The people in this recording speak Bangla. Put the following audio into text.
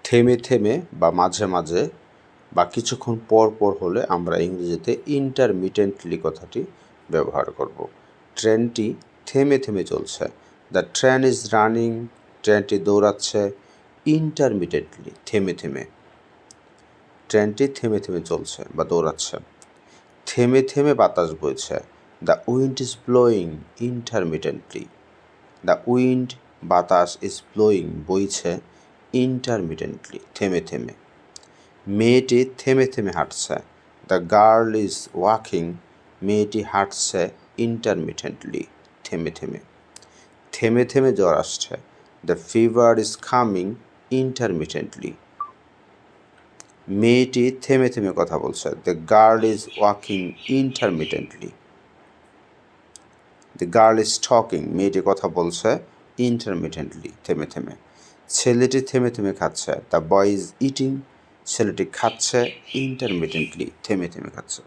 থেমে থেমে বা মাঝে মাঝে বা কিছুক্ষণ পর পর হলে আমরা ইংরেজিতে ইন্টারমিটেন্টলি কথাটি ব্যবহার করব। ট্রেনটি থেমে থেমে চলছে। দ্য ট্রেন ইজ রানিং, ট্রেনটি দৌড়াচ্ছে ইন্টারমিটেন্টলি, থেমে থেমে। ট্রেনটি থেমে থেমে চলছে বা দৌড়াচ্ছে। থেমে থেমে বাতাস বইছে। The wind is blowing ইন্টারমিটেন্টলি। The wind বাতাস ইজ ব্লোয়িং বইছে ইন্টারমিটেন্টলি, থেমে থেমে। মেয়েটি থেমে থেমে হাঁটছে। দ্য গার্ল ইজ ওয়াকিং, মেয়েটি হাঁটছে ইন্টারমিটেন্টলি, থেমে থেমে। থেমে থেমে জ্বর আসছে। দ্য ফিভার ইজ কামিং ইন্টারমিটেন্টলি, মেয়েটি থেমে থেমে কথা বলছে। The girl is walking ইন্টারমিটেন্টলি। The girl is talking, মেয়েটি কথা বলছে ইন্টারমিটেন্টলি, থেমে থেমে। ছেলেটি থেমে থেমে খাচ্ছে। দ্য বয় ইজ ইটিং, ছেলেটি খাচ্ছে ইন্টারমিটেন্টলি, থেমে থেমে খাচ্ছে।